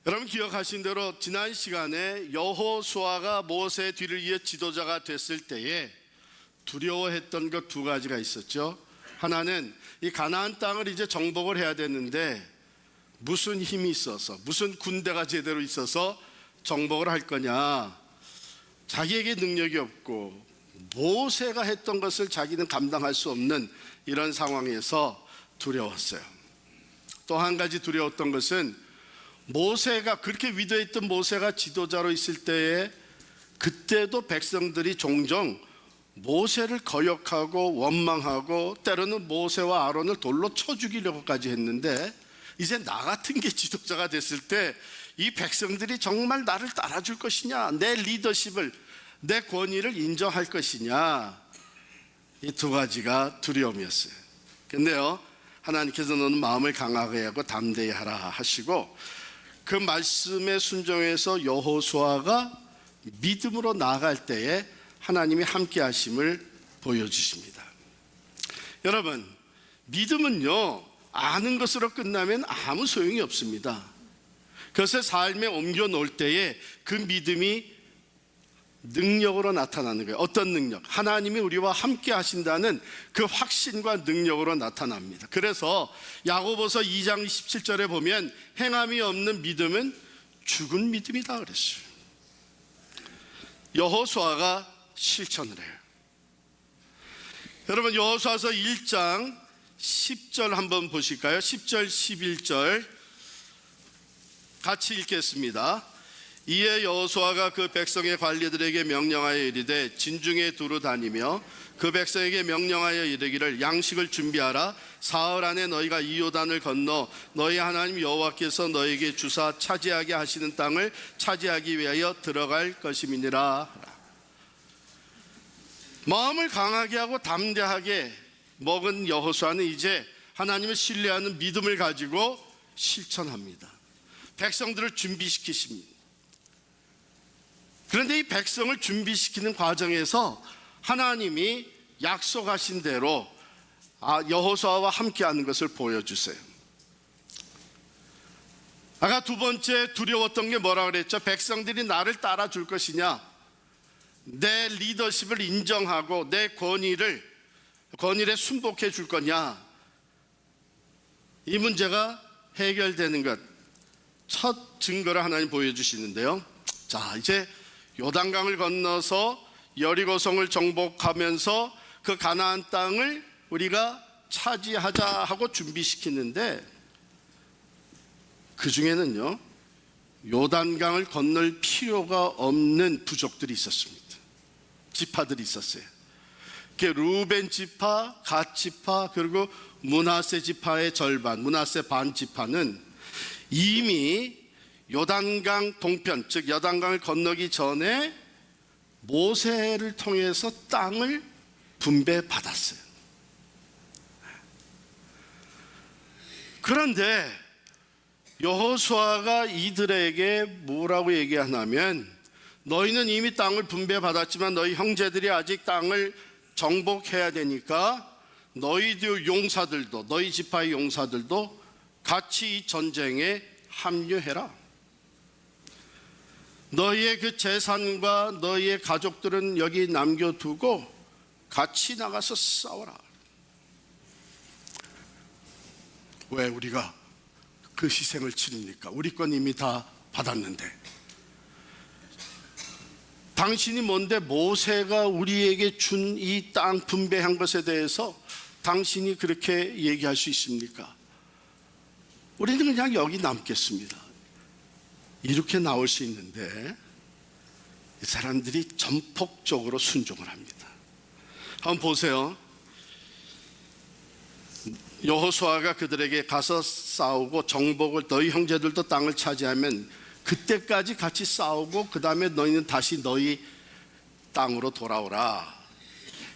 여러분 기억하신 대로 지난 시간에 여호수아가 모세의 뒤를 이어 지도자가 됐을 때에 두려워했던 것 두 가지가 있었죠. 하나는 이 가나안 땅을 이제 정복을 해야 되는데 무슨 힘이 있어서, 무슨 군대가 제대로 있어서 정복을 할 거냐. 자기에게 능력이 없고 모세가 했던 것을 자기는 감당할 수 없는 이런 상황에서 두려웠어요. 또 한 가지 두려웠던 것은 모세가, 그렇게 위대했던 모세가 지도자로 있을 때에 그때도 백성들이 종종 모세를 거역하고 원망하고 때로는 모세와 아론을 돌로 쳐 죽이려고까지 했는데, 이제 나 같은 게 지도자가 됐을 때 이 백성들이 정말 나를 따라줄 것이냐, 내 리더십을, 내 권위를 인정할 것이냐, 이 두 가지가 두려움이었어요. 근데요, 하나님께서 너는 마음을 강하게 하고 담대히 하라 하시고 그 말씀에 순종해서 여호수아가 믿음으로 나아갈 때에 하나님이 함께 하심을 보여주십니다. 여러분, 믿음은요, 아는 것으로 끝나면 아무 소용이 없습니다. 그것을 삶에 옮겨 놓을 때에 그 믿음이 능력으로 나타나는 거예요. 어떤 능력? 하나님이 우리와 함께 하신다는 그 확신과 능력으로 나타납니다. 그래서 야고보서 2장 17절에 보면 행함이 없는 믿음은 죽은 믿음이다 그랬어요. 여호수아가 실천을 해요. 여러분, 여호수아서 1장 10절 한번 보실까요? 10절 11절 같이 읽겠습니다. 이에 여호수아가 그 백성의 관리들에게 명령하여 이르되 진중에 두루 다니며 그 백성에게 명령하여 이르기를 양식을 준비하라. 사흘 안에 너희가 이 요단을 건너 너희 하나님 여호와께서 너희에게 주사 차지하게 하시는 땅을 차지하기 위하여 들어갈 것임이니라. 마음을 강하게 하고 담대하게 먹은 여호수아는 이제 하나님을 신뢰하는 믿음을 가지고 실천합니다. 백성들을 준비시키십니다. 그런데 이 백성을 준비시키는 과정에서 하나님이 약속하신 대로 여호수아와 함께하는 것을 보여주세요. 아까 두 번째 두려웠던 게 뭐라 그랬죠? 백성들이 나를 따라줄 것이냐, 내 리더십을 인정하고 내 권위를 순복해 줄 거냐, 이 문제가 해결되는 것, 첫 증거를 하나님 보여주시는데요. 자, 이제 요단강을 건너서 여리고성을 정복하면서 그 가나안 땅을 우리가 차지하자 하고 준비시키는데, 그 중에는요, 요단강을 건널 필요가 없는 부족들이 있었습니다. 지파들이 있었어요. 루벤 지파, 갓 지파, 그리고 므낫세 지파의 절반, 므낫세 반 지파는 이미 요단강 동편, 즉 요단강을 건너기 전에 모세를 통해서 땅을 분배받았어요. 그런데 여호수아가 이들에게 뭐라고 얘기하냐면, 너희는 이미 땅을 분배받았지만 너희 형제들이 아직 땅을 정복해야 되니까 너희들 용사들도, 너희 지파의 용사들도 같이 이 전쟁에 합류해라. 너희의 그 재산과 너희의 가족들은 여기 남겨두고 같이 나가서 싸워라. 왜 우리가 그 희생을 치릅니까? 우리 건 이미 다 받았는데. 당신이 뭔데 모세가 우리에게 준 이 땅 분배한 것에 대해서 당신이 그렇게 얘기할 수 있습니까? 우리는 그냥 여기 남겠습니다. 이렇게 나올 수 있는데 이 사람들이 전폭적으로 순종을 합니다. 한번 보세요. 여호수아가 그들에게 가서 싸우고 정복을, 너희 형제들도 땅을 차지하면 그때까지 같이 싸우고 그 다음에 너희는 다시 너희 땅으로 돌아오라,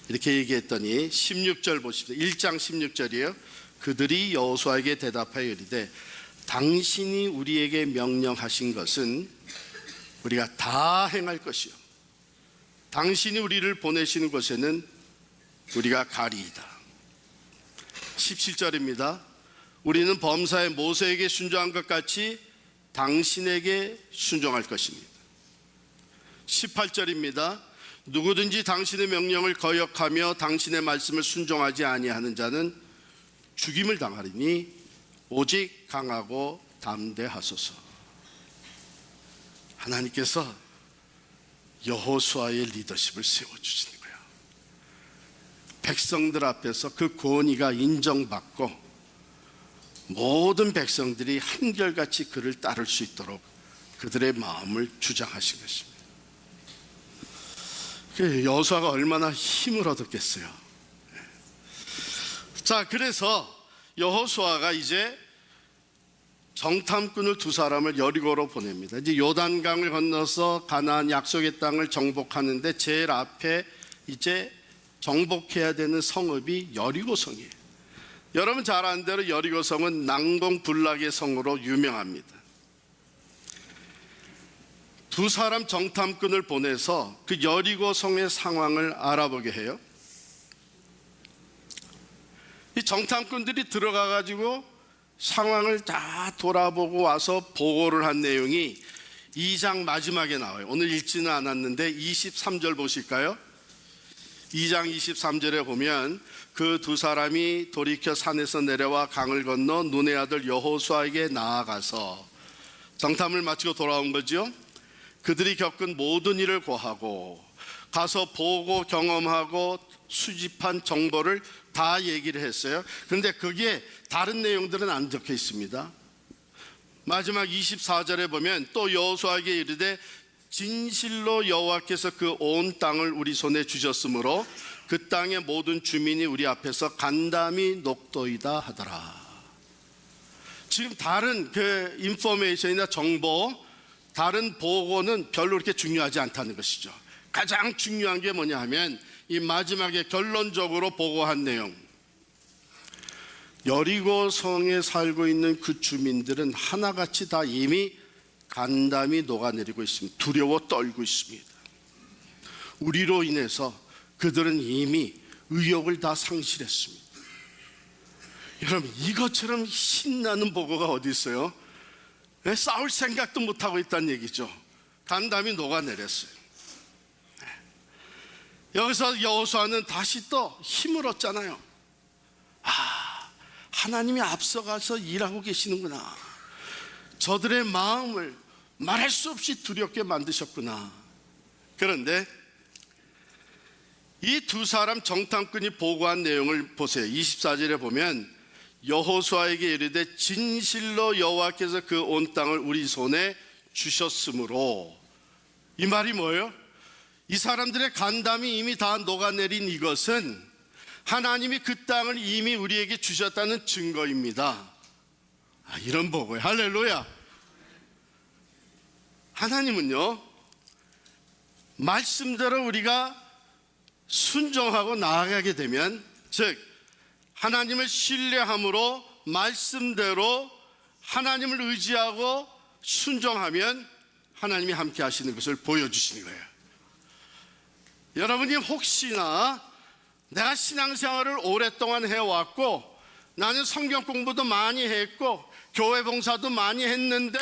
이렇게 얘기했더니 16절 보십시오. 1장 16절이에요. 그들이 여호수아에게 대답하여 이르되 당신이 우리에게 명령하신 것은 우리가 다 행할 것이요 당신이 우리를 보내시는 곳에는 우리가 가리이다. 17절입니다. 우리는 범사에 모세에게 순종한 것 같이 당신에게 순종할 것입니다. 18절입니다. 누구든지 당신의 명령을 거역하며 당신의 말씀을 순종하지 아니하는 자는 죽임을 당하리니 오직 강하고 담대하소서. 하나님께서 여호수아의 리더십을 세워주시는 거예요. 백성들 앞에서 그 권위가 인정받고 모든 백성들이 한결같이 그를 따를 수 있도록 그들의 마음을 주장하신 것입니다. 여호수아가 얼마나 힘을 얻었겠어요. 자, 그래서 여호수아가 이제 정탐꾼을 두 사람을 여리고로 보냅니다. 이제 요단강을 건너서 가나안 약속의 땅을 정복하는데 제일 앞에 이제 정복해야 되는 성읍이 여리고성이에요. 여러분 잘 아는 대로 여리고성은 난공불락의 성으로 유명합니다. 두 사람 정탐꾼을 보내서 그 여리고성의 상황을 알아보게 해요. 이 정탐꾼들이 들어가 가지고 상황을 다 돌아보고 와서 보고를 한 내용이 2장 마지막에 나와요. 오늘 읽지는 않았는데 23절 보실까요? 2장 23절에 보면 그 두 사람이 돌이켜 산에서 내려와 강을 건너 눈의 아들 여호수아에게 나아가서 정탐을 마치고 돌아온 거죠. 그들이 겪은 모든 일을 고하고 가서 보고 경험하고 수집한 정보를 다 얘기를 했어요. 그런데 거기에 다른 내용들은 안 적혀 있습니다. 마지막 24절에 보면 또 여호수아에게 이르되 진실로 여호와께서 그 온 땅을 우리 손에 주셨으므로 그 땅의 모든 주민이 우리 앞에서 간담이 녹도이다 하더라. 지금 다른 그 인포메이션이나 정보, 다른 보고는 별로 그렇게 중요하지 않다는 것이죠. 가장 중요한 게 뭐냐 하면 이 마지막에 결론적으로 보고한 내용, 여리고성에 살고 있는 그 주민들은 하나같이 다 이미 간담이 녹아내리고 있습니다. 두려워 떨고 있습니다. 우리로 인해서 그들은 이미 의욕을 다 상실했습니다. 여러분, 이것처럼 신나는 보고가 어디 있어요? 왜 싸울 생각도 못하고 있다는 얘기죠. 간담이 녹아내렸어요. 여기서 여호수아는 다시 또 힘을 얻잖아요. 하나님이 앞서가서 일하고 계시는구나. 저들의 마음을 말할 수 없이 두렵게 만드셨구나. 그런데 이 두 사람 정탐꾼이 보고한 내용을 보세요. 24절에 보면 여호수아에게 이르되 진실로 여호와께서 그 온 땅을 우리 손에 주셨으므로, 이 말이 뭐예요? 이 사람들의 간담이 이미 다 녹아내린 이것은 하나님이 그 땅을 이미 우리에게 주셨다는 증거입니다. 이런 보고요. 할렐루야. 하나님은요, 말씀대로 우리가 순종하고 나아가게 되면, 즉 하나님을 신뢰함으로 말씀대로 하나님을 의지하고 순종하면 하나님이 함께 하시는 것을 보여주시는 거예요. 여러분이 혹시나 내가 신앙생활을 오랫동안 해왔고 나는 성경 공부도 많이 했고 교회 봉사도 많이 했는데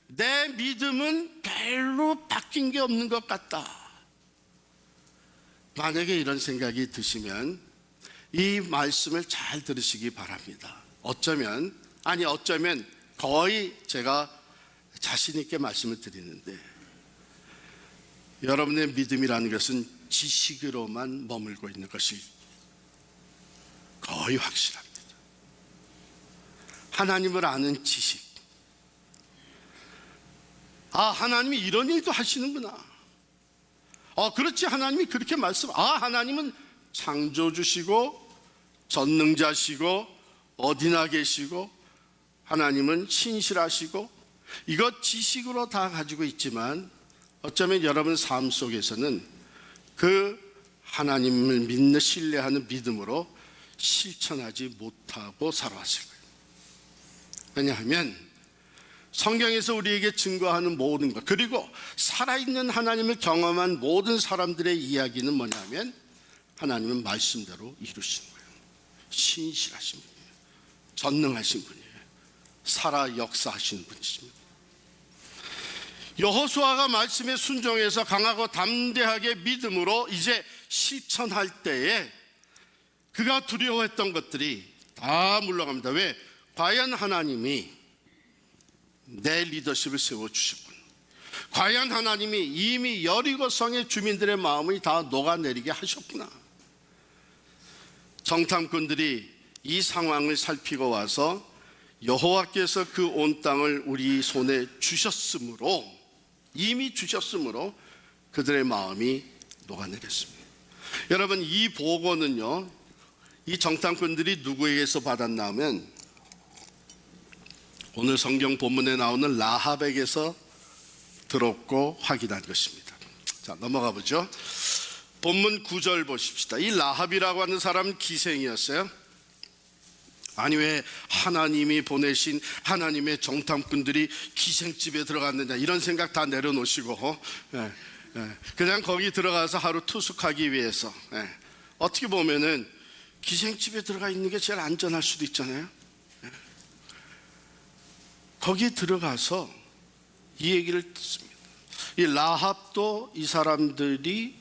내 믿음은 별로 바뀐 게 없는 것 같다. 만약에 이런 생각이 드시면 이 말씀을 잘 들으시기 바랍니다. 어쩌면 거의 제가 자신 있게 말씀을 드리는데, 여러분의 믿음이라는 것은 지식으로만 머물고 있는 것이 거의 확실합니다. 하나님을 아는 지식. 하나님이 이런 일도 하시는구나. 그렇지, 하나님이 그렇게 하나님은 창조주시고 전능자시고 어디나 계시고 하나님은 신실하시고, 이것 지식으로 다 가지고 있지만 어쩌면 여러분 삶 속에서는 그 하나님을 믿는 신뢰하는 믿음으로 실천하지 못하고 살아왔을 거예요. 왜냐하면 성경에서 우리에게 증거하는 모든 것, 그리고 살아있는 하나님을 경험한 모든 사람들의 이야기는 뭐냐면 하나님은 말씀대로 이루시는 거예요. 신실하신 분이에요. 전능하신 분이에요. 살아 역사하시는 분이십니다. 여호수아가 말씀에 순종해서 강하고 담대하게 믿음으로 이제 실천할 때에 그가 두려워했던 것들이 다 물러갑니다. 왜? 과연 하나님이 내 리더십을 세워주셨군. 과연 하나님이 이미 여리고성의 주민들의 마음을 다 녹아내리게 하셨구나. 정탐꾼들이 이 상황을 살피고 와서 여호와께서 그 온 땅을 우리 손에 주셨으므로, 이미 주셨으므로 그들의 마음이 녹아내렸습니다. 여러분, 이 보고는요, 이 정탐꾼들이 누구에게서 받았나 하면 오늘 성경 본문에 나오는 라합에게서 들었고 확인한 것입니다. 자, 넘어가 보죠. 본문 9절 보십시다. 이 라합이라고 하는 사람은 기생이었어요. 아니, 왜 하나님이 보내신 하나님의 정탐꾼들이 기생집에 들어갔느냐, 이런 생각 다 내려놓으시고 그냥 거기 들어가서 하루 투숙하기 위해서, 어떻게 보면은 기생집에 들어가 있는 게 제일 안전할 수도 있잖아요. 거기 들어가서 이 얘기를 듣습니다. 이 라합도 이 사람들이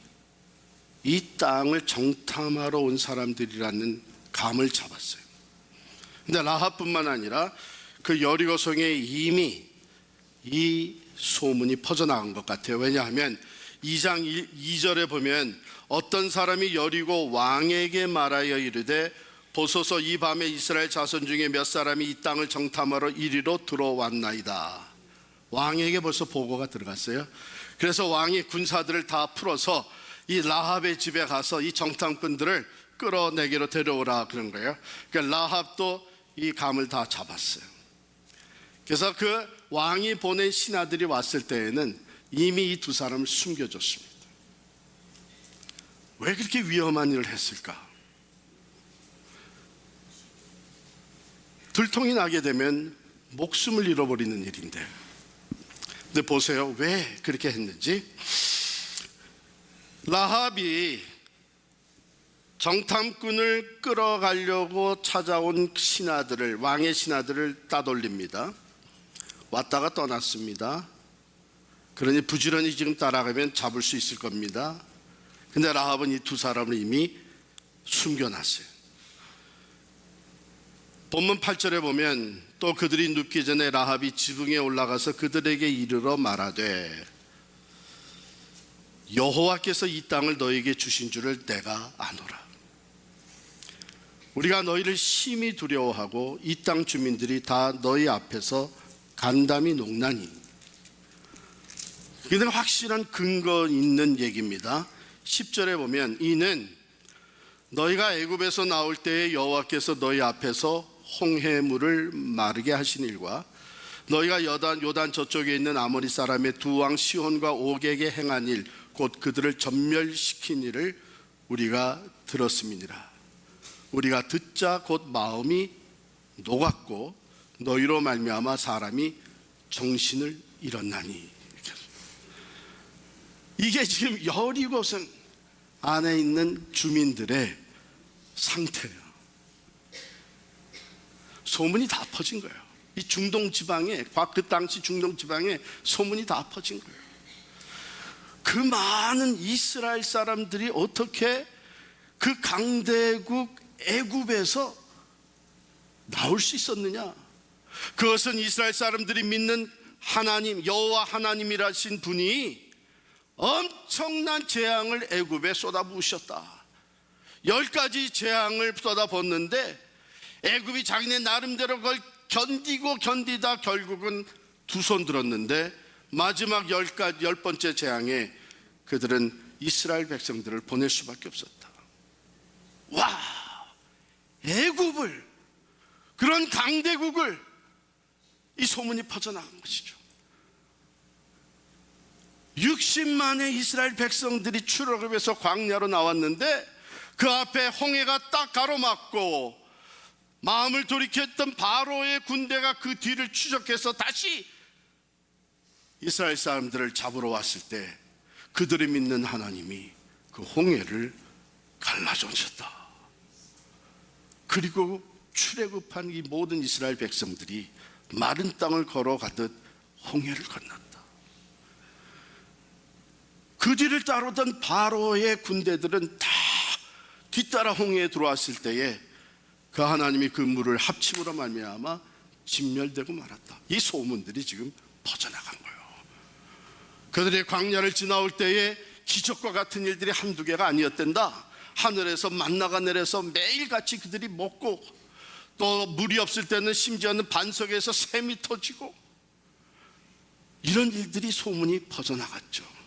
이 땅을 정탐하러 온 사람들이라는 감을 잡았어요. 근데 라합뿐만 아니라 그 여리고성에 이미 이 소문이 퍼져나간 것 같아요. 왜냐하면 2장 2절에 보면 어떤 사람이 여리고 왕에게 말하여 이르되 보소서, 이 밤에 이스라엘 자손 중에 몇 사람이 이 땅을 정탐하러 이리로 들어왔나이다. 왕에게 벌써 보고가 들어갔어요. 그래서 왕이 군사들을 다 풀어서 이 라합의 집에 가서 이 정탐꾼들을 끌어내기로 데려오라 그런 거예요. 그러니까 라합도 이 감을 다 잡았어요. 그래서 그 왕이 보낸 신하들이 왔을 때에는 이미 이 두 사람을 숨겨줬습니다. 왜 그렇게 위험한 일을 했을까? 들통이 나게 되면 목숨을 잃어버리는 일인데, 근데 보세요, 왜 그렇게 했는지. 라합이 정탐꾼을 끌어가려고 찾아온 신하들을, 왕의 신하들을 따돌립니다. 왔다가 떠났습니다. 그러니 부지런히 지금 따라가면 잡을 수 있을 겁니다. 근데 라합은 이 두 사람을 이미 숨겨놨어요. 본문 8절에 보면 또 그들이 눕기 전에 라합이 지붕에 올라가서 그들에게 이르러 말하되 여호와께서 이 땅을 너에게 주신 줄을 내가 아노라. 우리가 너희를 심히 두려워하고 이 땅 주민들이 다 너희 앞에서 간담이 녹나니. 이는 확실한 근거 있는 얘기입니다. 10절에 보면 이는 너희가 애굽에서 나올 때에 여호와께서 너희 앞에서 홍해물을 마르게 하신 일과 너희가 요단 저쪽에 있는 아모리 사람의 두 왕 시혼과 옥에게 행한 일, 곧 그들을 전멸시킨 일을 우리가 들었음이니라. 우리가 듣자 곧 마음이 녹았고 너희로 말미암아 사람이 정신을 잃었나니. 이게 지금 여리고성 안에 있는 주민들의 상태예요. 소문이 다 퍼진 거예요. 이 중동 지방에, 그 당시 중동 지방에 소문이 다 퍼진 거예요. 그 많은 이스라엘 사람들이 어떻게 그 강대국 애굽에서 나올 수 있었느냐? 그것은 이스라엘 사람들이 믿는 하나님, 여호와 하나님이라신 분이 엄청난 재앙을 애굽에 쏟아부으셨다. 10가지 재앙을 쏟아붓는데 애굽이 자기네 나름대로 그걸 견디다 결국은 두 손 들었는데 마지막 10번째 재앙에 그들은 이스라엘 백성들을 보낼 수밖에 없었다. 와, 애굽을, 그런 강대국을, 이 소문이 퍼져나간 것이죠. 60만의 이스라엘 백성들이 출애굽해서 광야로 나왔는데 그 앞에 홍해가 딱 가로막고 마음을 돌이켰던 바로의 군대가 그 뒤를 추적해서 다시 이스라엘 사람들을 잡으러 왔을 때 그들이 믿는 하나님이 그 홍해를 갈라주셨다. 그리고 출애굽한 이 모든 이스라엘 백성들이 마른 땅을 걸어가듯 홍해를 건넜다. 그 뒤를 따르던 바로의 군대들은 다 뒤따라 홍해에 들어왔을 때에 그 하나님이 그 물을 합침으로 말미암아 진멸되고 말았다. 이 소문들이 지금 퍼져나간 거예요. 그들이 광야를 지나올 때에 기적과 같은 일들이 한두 개가 아니었단다. 하늘에서 만나가 내려서 매일같이 그들이 먹고, 또 물이 없을 때는 심지어는 반석에서 샘이 터지고, 이런 일들이 소문이 퍼져나갔죠.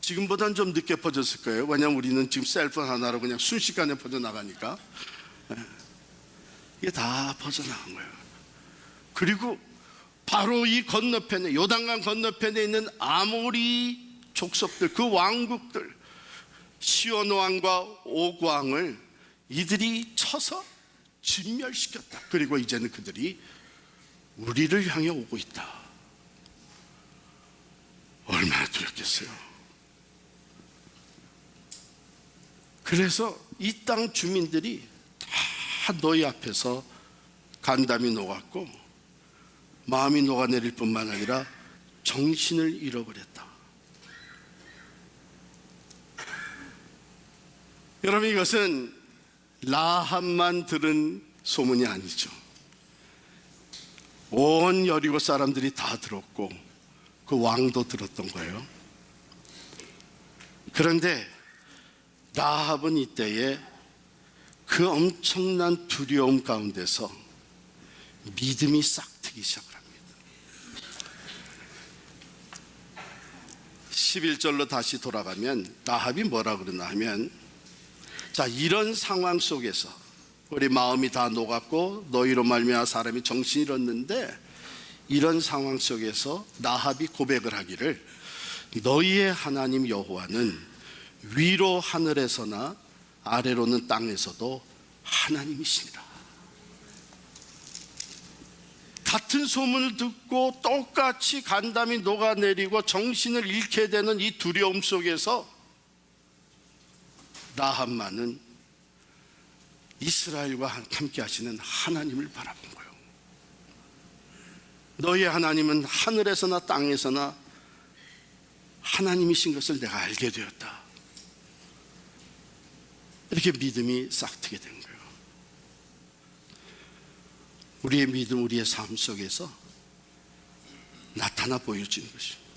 지금보다는 좀 늦게 퍼졌을 거예요. 왜냐하면 우리는 지금 셀폰 하나로 그냥 순식간에 퍼져나가니까. 이게 다 퍼져나간 거예요. 그리고 바로 이 건너편에, 요단강 건너편에 있는 아모리 족속들, 그 왕국들, 시온 왕과 옥 왕을 이들이 쳐서 진멸시켰다. 그리고 이제는 그들이 우리를 향해 오고 있다. 얼마나 두렵겠어요. 그래서 이 땅 주민들이 다 너희 앞에서 간담이 녹았고 마음이 녹아내릴 뿐만 아니라 정신을 잃어버렸다. 여러분, 이것은 라합만 들은 소문이 아니죠. 온 여리고 사람들이 다 들었고 그 왕도 들었던 거예요. 그런데 라합은 이때에 그 엄청난 두려움 가운데서 믿음이 싹트기 시작을 합니다. 11절로 다시 돌아가면 라합이 뭐라 그러나 하면, 자, 이런 상황 속에서 우리 마음이 다 녹았고 너희로 말미암아 사람이 정신이 잃었는데, 이런 상황 속에서 라합이 고백을 하기를, 너희의 하나님 여호와는 위로 하늘에서나 아래로는 땅에서도 하나님이시니라. 같은 소문을 듣고 똑같이 간담이 녹아내리고 정신을 잃게 되는 이 두려움 속에서 라합만은 이스라엘과 함께 하시는 하나님을 바라본 거예요. 너희의 하나님은 하늘에서나 땅에서나 하나님이신 것을 내가 알게 되었다. 이렇게 믿음이 싹트게 된 거예요. 우리의 믿음, 우리의 삶 속에서 나타나 보여지는 것입니다.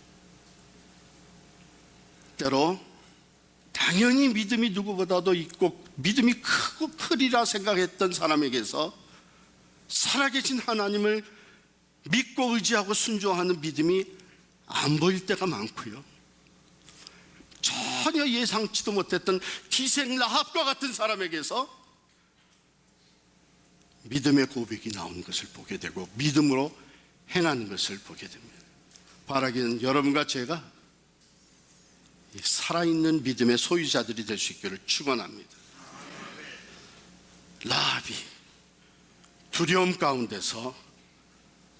때로 당연히 믿음이 누구보다도 있고 믿음이 크고 크리라 생각했던 사람에게서 살아계신 하나님을 믿고 의지하고 순종하는 믿음이 안 보일 때가 많고요, 전혀 예상치도 못했던 기생 라합과 같은 사람에게서 믿음의 고백이 나오는 것을 보게 되고 믿음으로 행하는 것을 보게 됩니다. 바라기는 여러분과 제가 살아있는 믿음의 소유자들이 될 수 있기를 축원합니다. 라합이 두려움 가운데서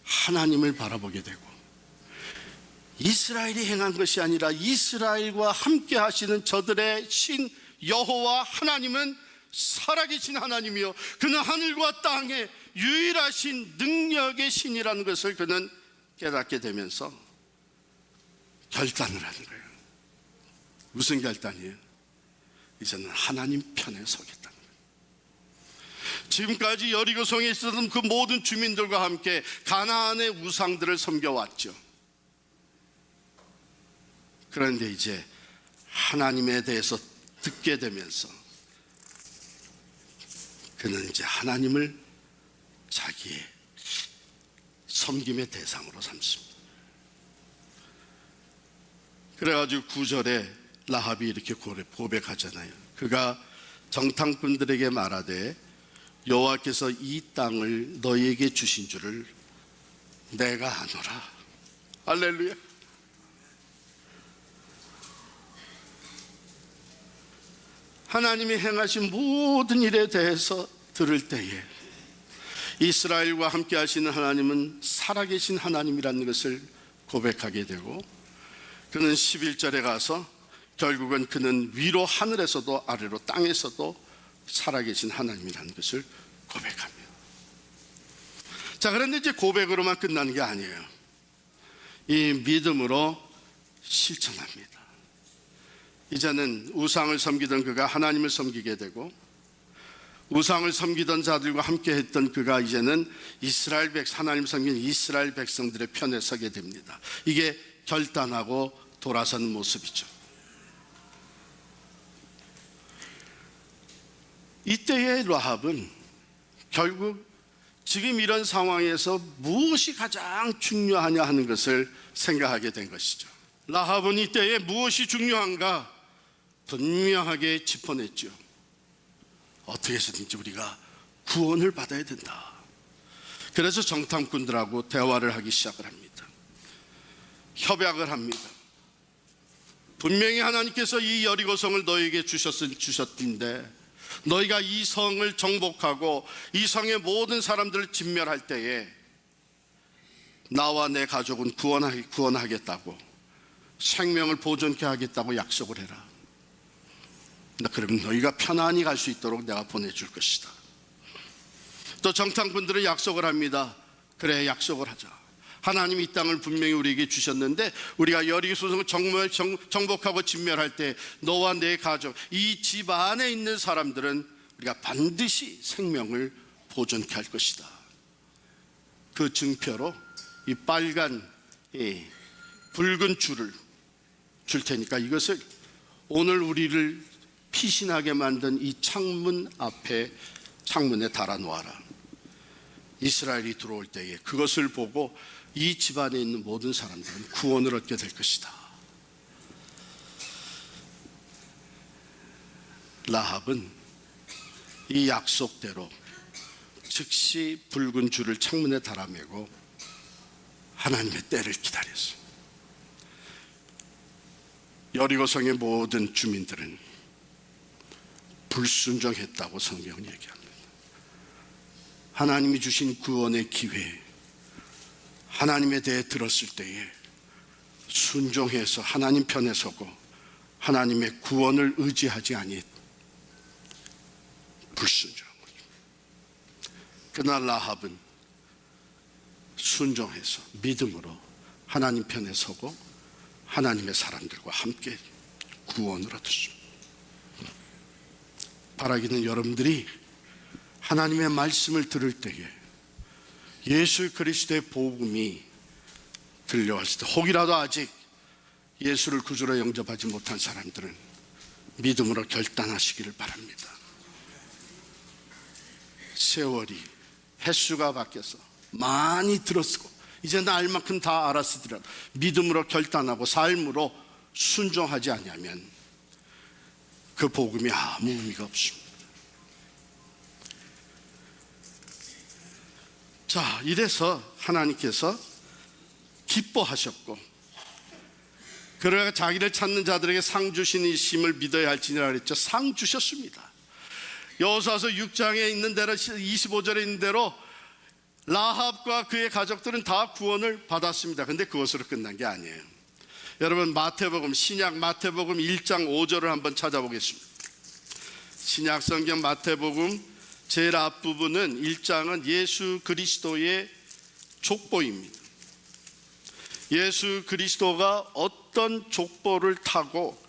하나님을 바라보게 되고, 이스라엘이 행한 것이 아니라 이스라엘과 함께 하시는 저들의 신 여호와 하나님은 살아계신 하나님이요, 그는 하늘과 땅의 유일하신 능력의 신이라는 것을 그는 깨닫게 되면서 결단을 하는 거예요. 무슨 결단이에요? 이제는 하나님 편에 서겠다는 거예요. 지금까지 여리고성에 있었던 그 모든 주민들과 함께 가나안의 우상들을 섬겨왔죠. 그런데 이제 하나님에 대해서 듣게 되면서 그는 이제 하나님을 자기의 섬김의 대상으로 삼습니다. 그래가지고 9절에 라합이 이렇게 고백하잖아요. 그가 정탐꾼들에게 말하되 여호와께서 이 땅을 너희에게 주신 줄을 내가 아노라. 할렐루야. 하나님이 행하신 모든 일에 대해서 들을 때에 이스라엘과 함께 하시는 하나님은 살아계신 하나님이라는 것을 고백하게 되고, 그는 11절에 가서 결국은 그는 위로 하늘에서도 아래로 땅에서도 살아계신 하나님이라는 것을 고백합니다. 자, 그런데 이제 고백으로만 끝나는 게 아니에요. 이 믿음으로 실천합니다. 이제는 우상을 섬기던 그가 하나님을 섬기게 되고, 우상을 섬기던 자들과 함께 했던 그가 이제는 하나님 섬기는 이스라엘 백성들의 편에 서게 됩니다. 이게 결단하고 돌아서는 모습이죠. 이때의 라합은 결국 지금 이런 상황에서 무엇이 가장 중요하냐 하는 것을 생각하게 된 것이죠. 라합은 이때에 무엇이 중요한가 분명하게 짚어냈죠. 어떻게 해서든지 우리가 구원을 받아야 된다. 그래서 정탐꾼들하고 대화를 하기 시작을 합니다. 협약을 합니다. 분명히 하나님께서 이 여리고성을 너에게 주셨던데 너희가 이 성을 정복하고 이 성의 모든 사람들을 진멸할 때에 나와 내 가족은 구원하겠다고, 생명을 보존케 하겠다고 약속을 해라. 그럼 너희가 편안히 갈 수 있도록 내가 보내줄 것이다. 또 정탐꾼들은 약속을 합니다. 그래, 약속을 하자. 하나님이 이 땅을 분명히 우리에게 주셨는데 우리가 여리고성을 정복하고 진멸할 때 너와 내 가족, 이 집 안에 있는 사람들은 우리가 반드시 생명을 보존케 할 것이다. 그 증표로 이 빨간 붉은 줄을 줄 테니까 이것을 오늘 우리를 피신하게 만든 이 창문에 달아놓아라. 이스라엘이 들어올 때에 그것을 보고 이 집안에 있는 모든 사람들은 구원을 얻게 될 것이다. 라합은 이 약속대로 즉시 붉은 줄을 창문에 달아매고 하나님의 때를 기다렸어요. 여리고성의 모든 주민들은 불순종했다고 성경은 얘기합니다. 하나님이 주신 구원의 기회, 하나님에 대해 들었을 때에 순종해서 하나님 편에 서고 하나님의 구원을 의지하지 아니했 불순종한 거죠. 그러나 라합은 순종해서 믿음으로 하나님 편에 서고 하나님의 사람들과 함께 구원을 얻었습니다. 바라기는 여러분들이 하나님의 말씀을 들을 때에 예수 그리스도의 복음이 들려왔을 때 혹이라도 아직 예수를 구주로 영접하지 못한 사람들은 믿음으로 결단하시기를 바랍니다. 세월이 횟수가 바뀌어서 많이 들었고 이제 나 알 만큼 다 알았으리라도 믿음으로 결단하고 삶으로 순종하지 않으면 그 복음이 아무 의미가 없습니다. 자, 이래서 하나님께서 기뻐하셨고 그러가 자기를 찾는 자들에게 상 주시니심을 믿어야 할지니라 그랬죠. 상 주셨습니다. 여호수아서 6장에 있는 대로 25절에 있는 대로 라합과 그의 가족들은 다 구원을 받았습니다. 근데 그것으로 끝난 게 아니에요. 여러분 신약 마태복음 1장 5절을 한번 찾아보겠습니다. 신약 성경 마태복음 제일 앞부분은 1장은 예수 그리스도의 족보입니다. 예수 그리스도가 어떤 족보를 타고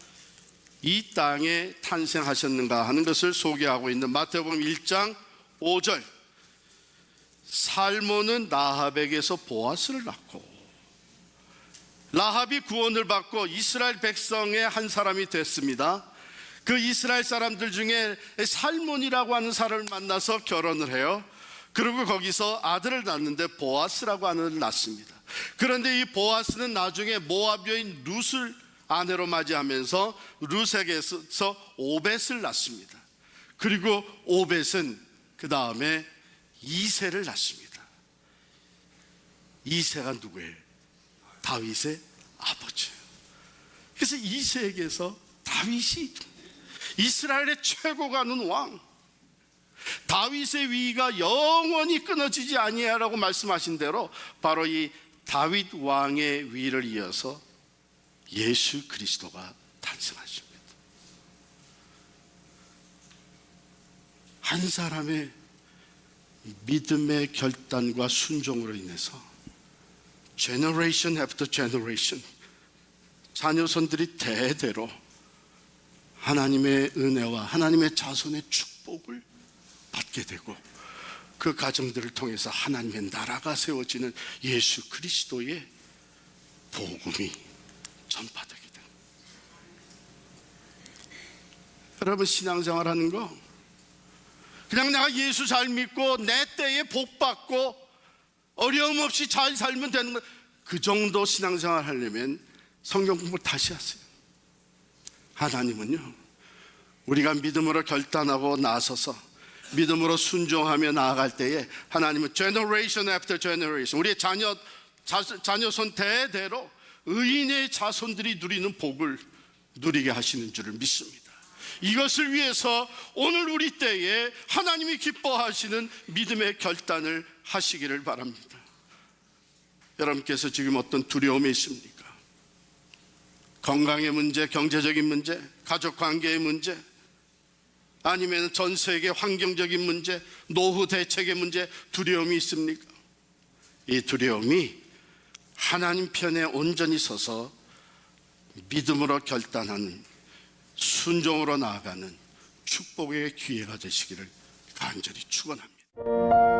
이 땅에 탄생하셨는가 하는 것을 소개하고 있는 마태복음 1장 5절. 살몬은 라합에게서 보아스를 낳고 라합이 구원을 받고 이스라엘 백성의 한 사람이 됐습니다. 그 이스라엘 사람들 중에 살몬이라고 하는 사람을 만나서 결혼을 해요. 그리고 거기서 아들을 낳는데 보아스라고 하는 아들을 낳습니다. 그런데 이 보아스는 나중에 모압 여인 룻을 아내로 맞이하면서 룻에게서 오벳을 낳습니다. 그리고 오벳은 그 다음에 이새를 낳습니다. 이새가 누구예요? 다윗의 아버지예요. 그래서 이새에게서 다윗이 이스라엘의 최고가 는 왕, 다윗의 위가 영원히 끊어지지 아니하라고 말씀하신 대로 바로 이 다윗 왕의 위를 이어서 예수 그리스도가 탄생하십니다. 한 사람의 믿음의 결단과 순종으로 인해서 generation after generation 자녀선들이 대대로 하나님의 은혜와 하나님의 자손의 축복을 받게 되고 그 가정들을 통해서 하나님의 나라가 세워지는 예수 그리스도의 복음이 전파되게 됩니다. 여러분, 신앙생활 하는 거 그냥 내가 예수 잘 믿고 내 때에 복 받고 어려움 없이 잘 살면 되는 거, 그 정도 신앙생활 하려면 성경 공부 다시 하세요. 하나님은요, 우리가 믿음으로 결단하고 나서서 믿음으로 순종하며 나아갈 때에 하나님은 generation after generation, 우리의 자녀손 대대로 의인의 자손들이 누리는 복을 누리게 하시는 줄을 믿습니다. 이것을 위해서 오늘 우리 때에 하나님이 기뻐하시는 믿음의 결단을 하시기를 바랍니다. 여러분께서 지금 어떤 두려움이 있습니까? 건강의 문제, 경제적인 문제, 가족 관계의 문제, 아니면 전 세계 환경적인 문제, 노후 대책의 문제, 두려움이 있습니까? 이 두려움이 하나님 편에 온전히 서서 믿음으로 결단하는, 순종으로 나아가는 축복의 기회가 되시기를 간절히 축원합니다.